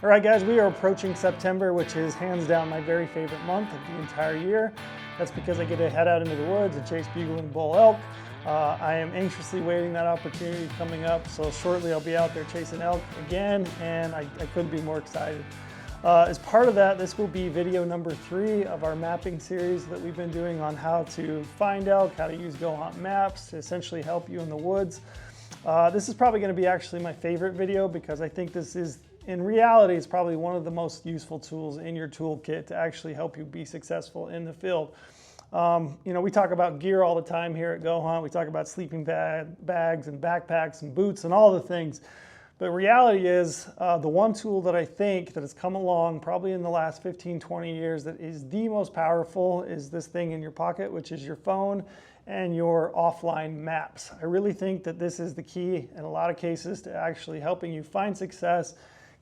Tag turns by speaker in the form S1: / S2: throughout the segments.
S1: All right, guys, we are approaching September, which is hands down my very favorite month of the entire year. That's because I get to head out into the woods and chase bugle and bull elk. I am anxiously waiting that opportunity coming up, so shortly I'll be out there chasing elk again, and I couldn't be more excited. As part of that, this will be video number 3 of our mapping series that we've been doing on how to find elk, how to use GoHunt maps to essentially help you in the woods. This is probably going to be actually my favorite video because I think this is, in reality, it's probably one of the most useful tools in your toolkit to actually help you be successful in the field. You know, we talk about gear all the time here at GoHunt. We talk about sleeping bags and backpacks and boots and all the things. But reality is the one tool that I think that has come along probably in the last 15, 20 years that is the most powerful is this thing in your pocket, which is your phone and your offline maps. I really think that this is the key in a lot of cases to actually helping you find success,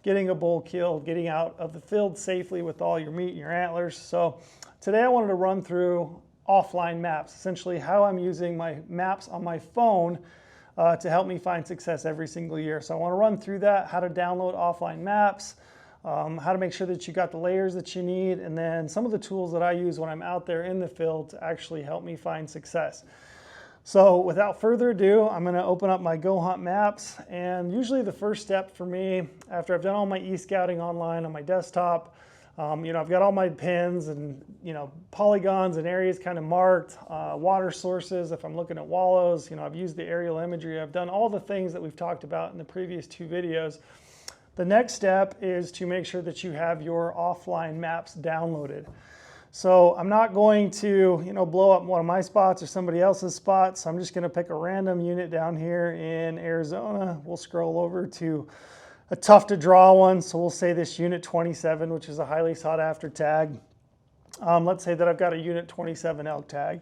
S1: getting a bull killed, getting out of the field safely with all your meat and your antlers. So today I wanted to run through offline maps, essentially how I'm using my maps on my phone to help me find success every single year. So I want to run through that, how to download offline maps, how to make sure that you got the layers that you need, and then some of the tools that I use when I'm out there in the field to actually help me find success. So without further ado, I'm going to open up my GoHunt maps, and usually the first step for me, after I've done all my e-scouting online on my desktop, you know, I've got all my pins and, you know, polygons and areas kind of marked, water sources. If I'm looking at wallows, you know, I've used the aerial imagery. I've done all the things that we've talked about in the previous 2 videos. The next step is to make sure that you have your offline maps downloaded. So I'm not going to, you know, blow up one of my spots or somebody else's spots. I'm just going to pick a random unit down here in Arizona. We'll scroll over to a tough to draw one. So we'll say this unit 27, which is a highly sought after tag. Let's say that I've got a unit 27 elk tag.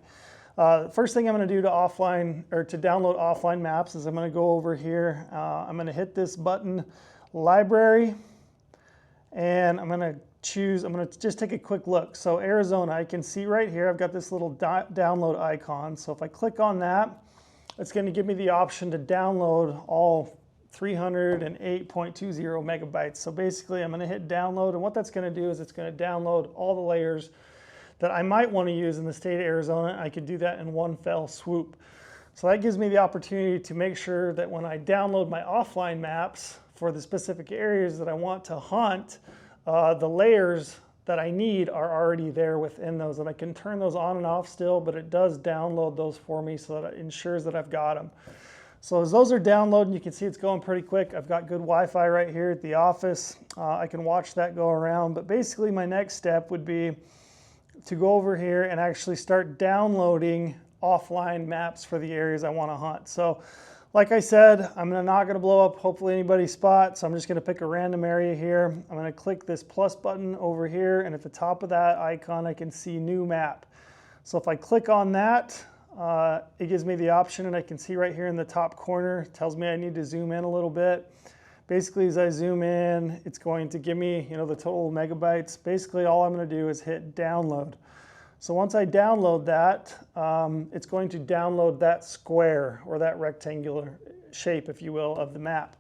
S1: First thing I'm going to do to download offline maps is I'm going to go over here. I'm going to hit this button, library, and I'm going to just take a quick look. So Arizona, I can see right here, I've got this little download icon. So if I click on that, it's going to give me the option to download all 308.20 megabytes. So basically I'm going to hit download, and what that's going to do is it's going to download all the layers that I might want to use in the state of Arizona. I could do that in one fell swoop. So that gives me the opportunity to make sure that when I download my offline maps for the specific areas that I want to hunt, the layers that I need are already there within those, and I can turn those on and off still, but it does download those for me so that it ensures that I've got them. So as those are downloading, you can see it's going pretty quick. I've got good Wi-Fi right here at the office. I can watch that go around, but basically my next step would be to go over here and actually start downloading offline maps for the areas I want to hunt. So like I said, I'm not going to blow up hopefully anybody's spot, so I'm just going to pick a random area here. I'm going to click this plus button over here, and at the top of that icon I can see new map. So if I click on that, it gives me the option, and I can see right here in the top corner, it tells me I need to zoom in a little bit. Basically, as I zoom in, it's going to give me, you know, the total megabytes. Basically, all I'm going to do is hit download. So once I download that, it's going to download that square or that rectangular shape, if you will, of the map.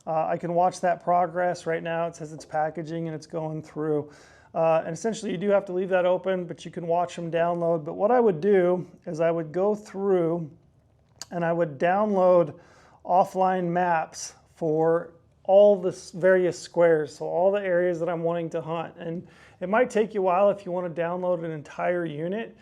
S1: I can watch that progress right now. It says it's packaging and it's going through. And essentially you do have to leave that open, but you can watch them download. But what I would do is I would go through and I would download offline maps for all the various squares, so all the areas that I'm wanting to hunt. And it might take you a while if you want to download an entire unit.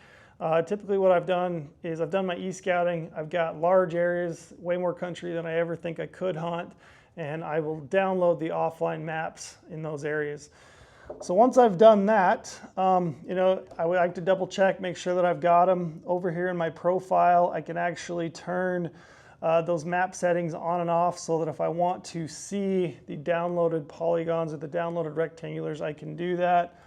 S1: Typically what I've done is I've done my e-scouting. I've got large areas, way more country than I ever think I could hunt, and I will download the offline maps in those areas. So once I've done that, you know, I would like to double check, make sure that I've got them. Over here in my profile, I can actually turn those map settings on and off so that if I want to see the downloaded polygons or the downloaded rectangulars, I can do that.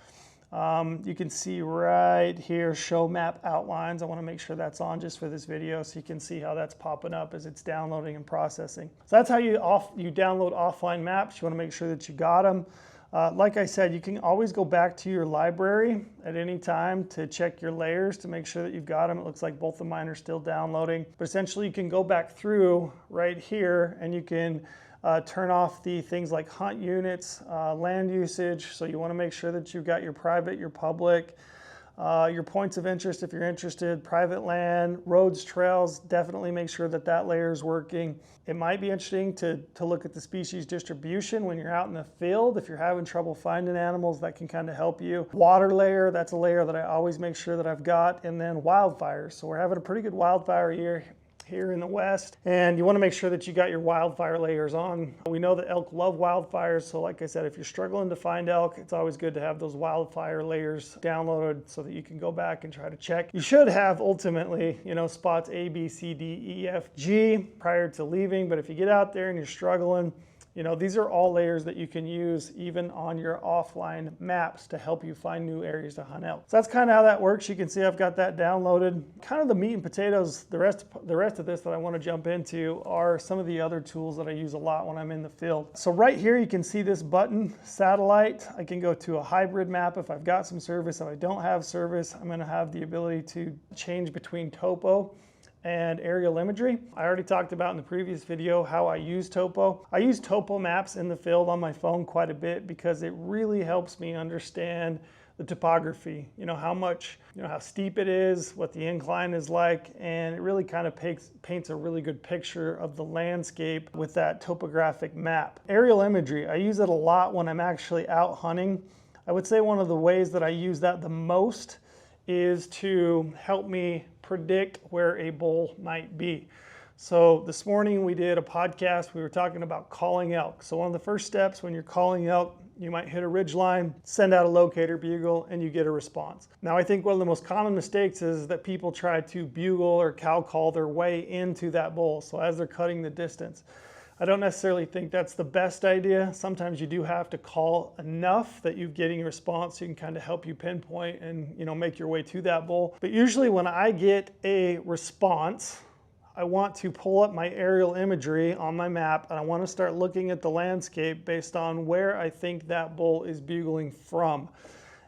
S1: You can see right here, show map outlines. I want to make sure that's on just for this video so you can see how that's popping up as it's downloading and processing. So that's how you download offline maps. You want to make sure that you got them. Like I said, you can always go back to your library at any time to check your layers to make sure that you've got them. It looks like both of mine are still downloading, but essentially you can go back through right here and you can Turn off the things like hunt units, land usage. So you want to make sure that you've got your private, your public, your points of interest if you're interested, private land, roads, trails. Definitely make sure that that layer is working. It might be interesting to look at the species distribution when you're out in the field. If you're having trouble finding animals, that can kind of help you. Water layer, that's a layer that I always make sure that I've got. And then wildfires. So we're having a pretty good wildfire year here in the west, and you want to make sure that you got your wildfire layers on. We know that elk love wildfires, so like I said, if you're struggling to find elk, it's always good to have those wildfire layers downloaded so that you can go back and try to check. You should have ultimately, spots A, B, C, D, E, F, G prior to leaving, but if you get out there and you're struggling, these are all layers that you can use even on your offline maps to help you find new areas to hunt elk. So that's kind of how that works. You can see I've got that downloaded. Kind of the meat and potatoes, the rest of this that I want to jump into are some of the other tools that I use a lot when I'm in the field. So right here you can see this button, satellite. I can go to a hybrid map if I've got some service. If I don't have service, I'm going to have the ability to change between topo and aerial imagery. I already talked about in the previous video how I use topo. I use topo maps in the field on my phone quite a bit because it really helps me understand the topography, how steep it is, what the incline is like, and it really kind of paints a really good picture of the landscape with that topographic map. Aerial imagery, I use it a lot when I'm actually out hunting. I would say one of the ways that I use that the most is to help me predict where a bull might be. So this morning we did a podcast, we were talking about calling elk. So one of the first steps when you're calling elk, you might hit a ridge line, send out a locator bugle, and you get a response. Now I think one of the most common mistakes is that people try to bugle or cow call their way into that bull. So as they're cutting the distance. I don't necessarily think that's the best idea. Sometimes you do have to call enough that you're getting a response so you can kind of help you pinpoint and make your way to that bull. But usually when I get a response, I want to pull up my aerial imagery on my map and I want to start looking at the landscape based on where I think that bull is bugling from.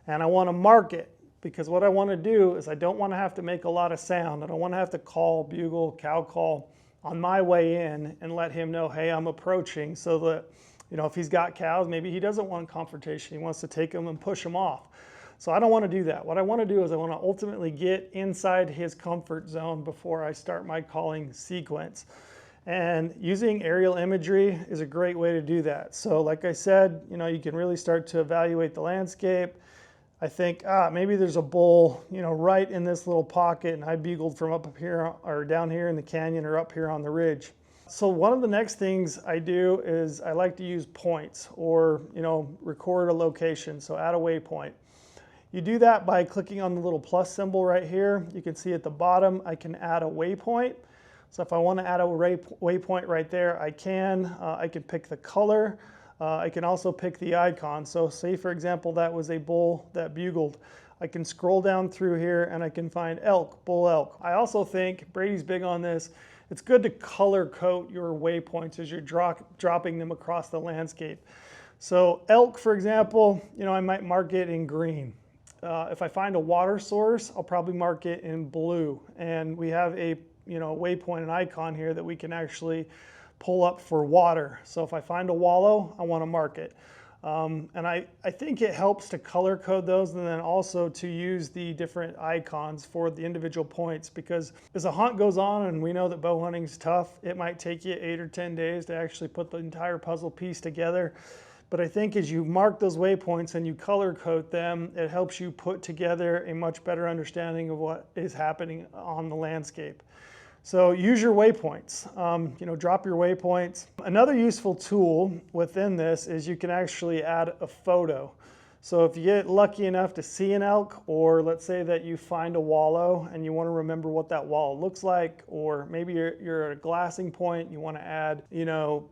S1: And I want to mark it because what I want to do is I don't want to have to make a lot of sound. I don't want to have to call, bugle, cow call on my way in and let him know, hey, I'm approaching, so that, if he's got cows, maybe he doesn't want confrontation. He wants to take them and push them off. So I don't want to do that. What I want to do is I want to ultimately get inside his comfort zone before I start my calling sequence. And using aerial imagery is a great way to do that. So like I said, you can really start to evaluate the landscape. I think, maybe there's a bull, right in this little pocket, and I bugled from up here or down here in the canyon or up here on the ridge. So one of the next things I do is I like to use points or, record a location. So add a waypoint. You do that by clicking on the little plus symbol right here. You can see at the bottom, I can add a waypoint. So if I want to add a waypoint right there, I can pick the color. I can also pick the icon. So say for example, that was a bull that bugled. I can scroll down through here and I can find elk, bull elk. I also think, Brady's big on this, it's good to color code your waypoints as you're dropping them across the landscape. So elk, for example, I might mark it in green. If I find a water source, I'll probably mark it in blue. And we have a waypoint, an icon here that we can actually pull up for water. So if I find a wallow, I want to mark it. And I think it helps to color code those and then also to use the different icons for the individual points, because as a hunt goes on, and we know that bow hunting is tough, it might take you 8 or 10 days to actually put the entire puzzle piece together. But I think as you mark those waypoints and you color code them, it helps you put together a much better understanding of what is happening on the landscape. So use your waypoints, drop your waypoints. Another useful tool within this is you can actually add a photo. So if you get lucky enough to see an elk, or let's say that you find a wallow and you want to remember what that wallow looks like, or maybe you're at a glassing point, you want to add,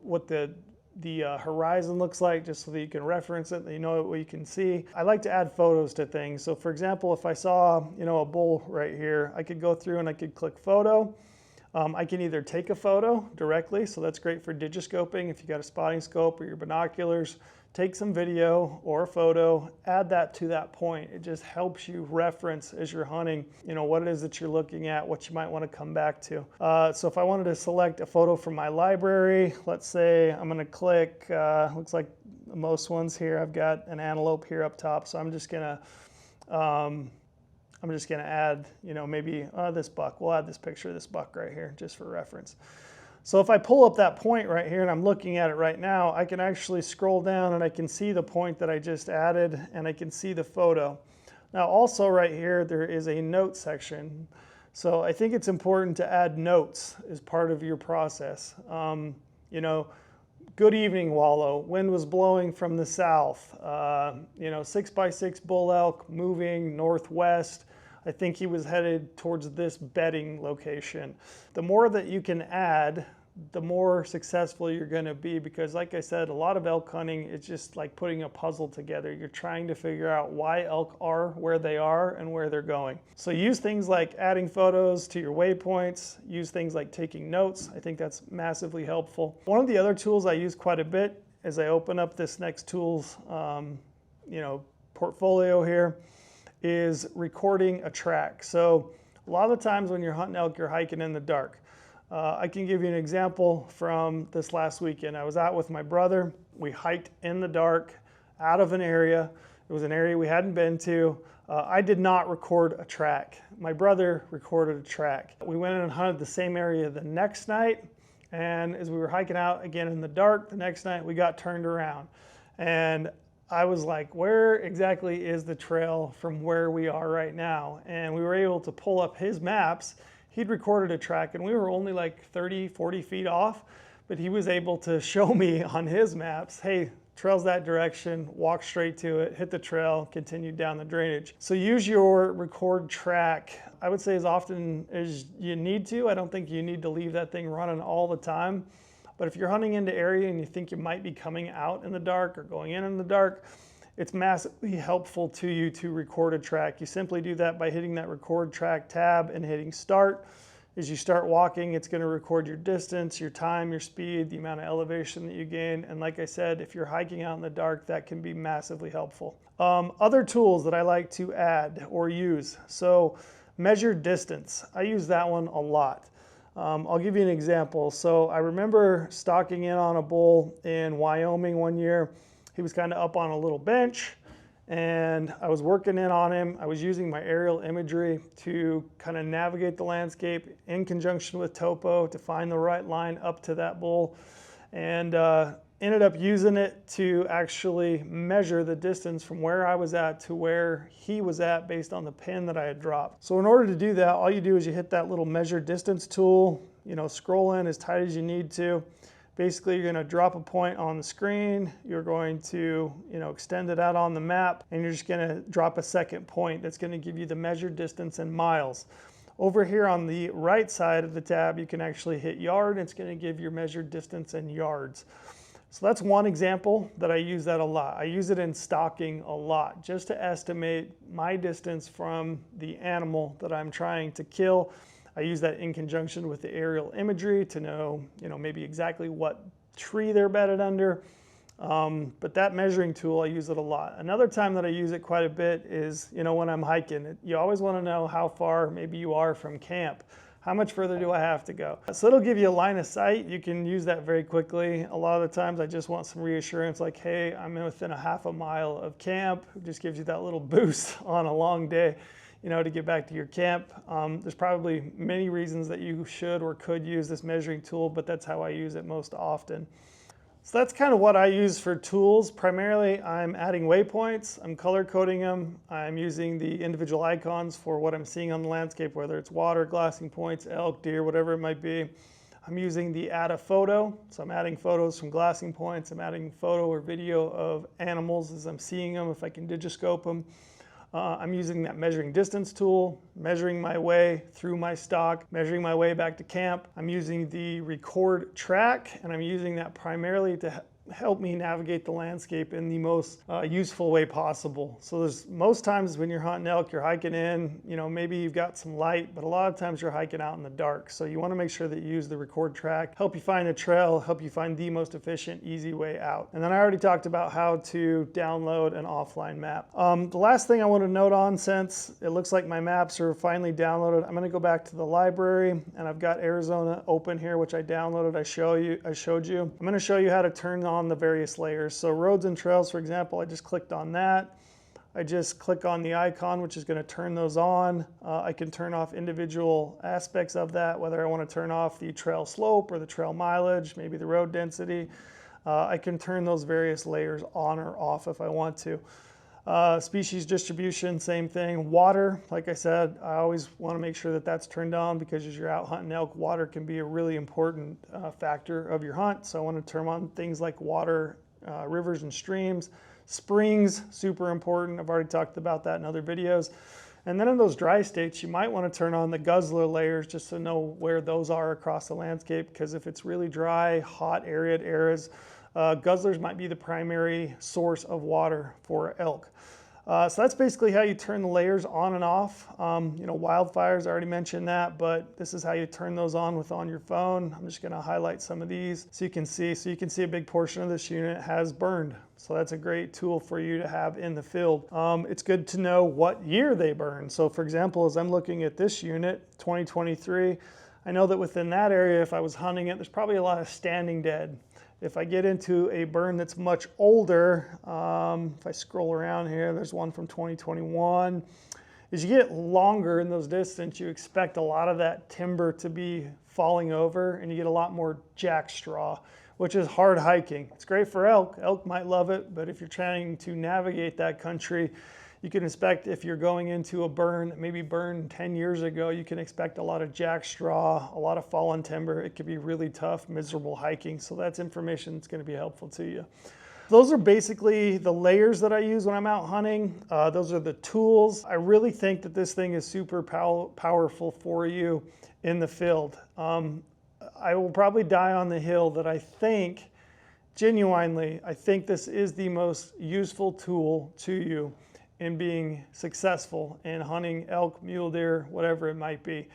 S1: what the horizon looks like, just so that you can reference it, that you know what you can see. I like to add photos to things. So for example, if I saw, a bull right here, I could go through and I could click photo. I can either take a photo directly, so that's great for digiscoping if you got a spotting scope or your binoculars, take some video or a photo, add that to that point. It just helps you reference as you're hunting, you know, what it is that you're looking at, what you might want to come back to. So if I wanted to select a photo from my library, let's say I'm going to click, looks like most ones here, I've got an antelope here up top, so I'm just gonna add, you know, maybe this buck. We'll add this picture of this buck right here just for reference. So if I pull up that point right here and I'm looking at it right now, I can actually scroll down and I can see the point that I just added and I can see the photo. Now also right here, there is a note section. So I think it's important to add notes as part of your process. You know, good evening, wallow. Wind was blowing from the south. You know, 6x6 bull elk moving northwest. I think he was headed towards this bedding location. The more that you can add, the more successful you're going to be, because like I said, a lot of elk hunting is just like putting a puzzle together. You're trying to figure out why elk are where they are and where they're going. So use things like adding photos to your waypoints, use things like taking notes. I think that's massively helpful. One of the other tools I use quite a bit as I open up this next tools you know, portfolio here is recording a track. So a lot of the times when you're hunting elk, you're hiking in the dark. I can give you an example from this last weekend. I was out with my brother. We hiked in the dark out of an area. It was an area we hadn't been to. I did not record a track. My brother recorded a track. We went in and hunted the same area the next night. And as we were hiking out again in the dark, the next night we got turned around. And I was like, where exactly is the trail from where we are right now? And we were able to pull up his maps. He'd recorded a track and we were only like 30, 40 feet off, but he was able to show me on his maps, hey, trail's that direction, walk straight to it, hit the trail, continue down the drainage. So use your record track, I would say as often as you need to. I don't think you need to leave that thing running all the time. But if you're hunting into area and you think you might be coming out in the dark or going in the dark, it's massively helpful to you to record a track. You simply do that by hitting that record track tab and hitting start. As you start walking, it's going to record your distance, your time, your speed, the amount of elevation that you gain. And like I said, if you're hiking out in the dark, that can be massively helpful. Other tools that I like to add or use. So measure distance. I use that one a lot. I'll give you an example. So I remember stalking in on a bull in Wyoming one year. He was kind of up on a little bench and I was working in on him. I was using my aerial imagery to kind of navigate the landscape in conjunction with Topo to find the right line up to that bull, and ended up using it to actually measure the distance from where I was at to where he was at based on the pin that I had dropped. So in order to do that, all you do is you hit that little measure distance tool, you know, scroll in as tight as you need to. Basically, you're going to drop a point on the screen, you're going to, you know, extend it out on the map, and you're just going to drop a second point that's going to give you the measured distance in miles. Over here on the right side of the tab, you can actually hit yard, and it's going to give your measured distance in yards. So that's one example that I use that a lot. I use it in stalking a lot, just to estimate my distance from the animal that I'm trying to kill. I use that in conjunction with the aerial imagery to know, you know, maybe exactly what tree they're bedded under. But that measuring tool, I use it a lot. Another time that I use it quite a bit is, you know, when I'm hiking. You always want to know how far maybe you are from camp. How much further do I have to go? So it'll give you a line of sight. You can use that very quickly. A lot of the times I just want some reassurance like, hey, I'm within a half a mile of camp. It just gives you that little boost on a long day, you know, to get back to your camp. There's probably many reasons that you should or could use this measuring tool, but that's how I use it most often. So that's kind of what I use for tools. Primarily, I'm adding waypoints, I'm color coding them, I'm using the individual icons for what I'm seeing on the landscape, whether it's water, glassing points, elk, deer, whatever it might be. I'm using the add a photo, so I'm adding photos from glassing points, I'm adding photo or video of animals as I'm seeing them, if I can digiscope them. I'm using that measuring distance tool, measuring my way through my stalk, measuring my way back to camp. I'm using the record track, and I'm using that primarily to help me navigate the landscape in the most useful way possible. So there's most times when you're hunting elk, you're hiking in, maybe you've got some light, but a lot of times you're hiking out in the dark. So you want to make sure that you use the record track, help you find a trail, help you find the most efficient, easy way out. And then I already talked about how to download an offline map. The last thing I want to note on, since it looks like my maps are finally downloaded, I'm going to go back to the library, and I've got Arizona open here, which I downloaded. I showed you. I'm going to show you how to turn on the various layers. So roads and trails, for example, I just clicked on that. I just click on the icon, which is going to turn those on. I can turn off individual aspects of that, whether I want to turn off the trail slope or the trail mileage, maybe the road density. I can turn those various layers on or off if I want to. Species distribution, same thing. Water, like I said, I always want to make sure that that's turned on, because as you're out hunting elk, water can be a really important factor of your hunt. So I want to turn on things like water, rivers and streams. Springs, super important. I've already talked about that in other videos. And then in those dry states, you might want to turn on the guzzler layers just to know where those are across the landscape, because if it's really dry, hot, arid areas, guzzlers might be the primary source of water for elk. So that's basically how you turn the layers on and off. Wildfires, I already mentioned that, but this is how you turn those on your phone. I'm just going to highlight some of these so you can see. So you can see a big portion of this unit has burned. So that's a great tool for you to have in the field. It's good to know what year they burn. So for example, as I'm looking at this unit, 2023, I know that within that area, if I was hunting it, there's probably a lot of standing dead. If I get into a burn that's much older, if I scroll around here, there's one from 2021. As you get longer in those distances, you expect a lot of that timber to be falling over, and you get a lot more jackstraw, which is hard hiking. It's great for elk. Elk might love it, but if you're trying to navigate that country, you can expect, if you're going into a burn that maybe burned 10 years ago, you can expect a lot of jackstraw, a lot of fallen timber. It could be really tough, miserable hiking. So that's information that's going to be helpful to you. Those are basically the layers that I use when I'm out hunting. Those are the tools. I really think that this thing is super powerful for you in the field. I will probably die on the hill that I think, genuinely, I think this is the most useful tool to you in being successful in hunting elk, mule deer, whatever it might be.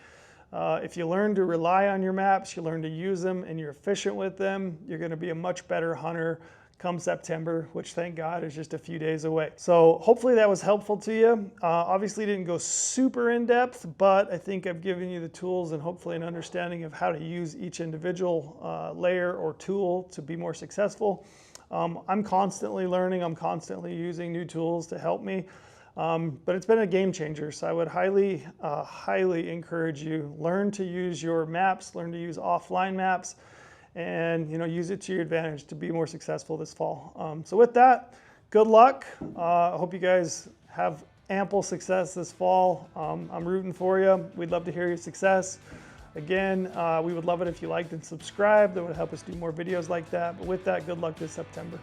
S1: If you learn to rely on your maps, you learn to use them, and you're efficient with them, you're going to be a much better hunter come September, which thank God is just a few days away. So hopefully that was helpful to you. Obviously didn't go super in depth, but I think I've given you the tools and hopefully an understanding of how to use each individual layer or tool to be more successful. I'm constantly learning, I'm constantly using new tools to help me, but it's been a game changer. So I would highly encourage you, learn to use your maps, learn to use offline maps, and use it to your advantage to be more successful this fall. So with that, good luck. I hope you guys have ample success this fall. I'm rooting for you. We'd love to hear your success. Again, we would love it if you liked and subscribed. That would help us do more videos like that. But with that, good luck this September.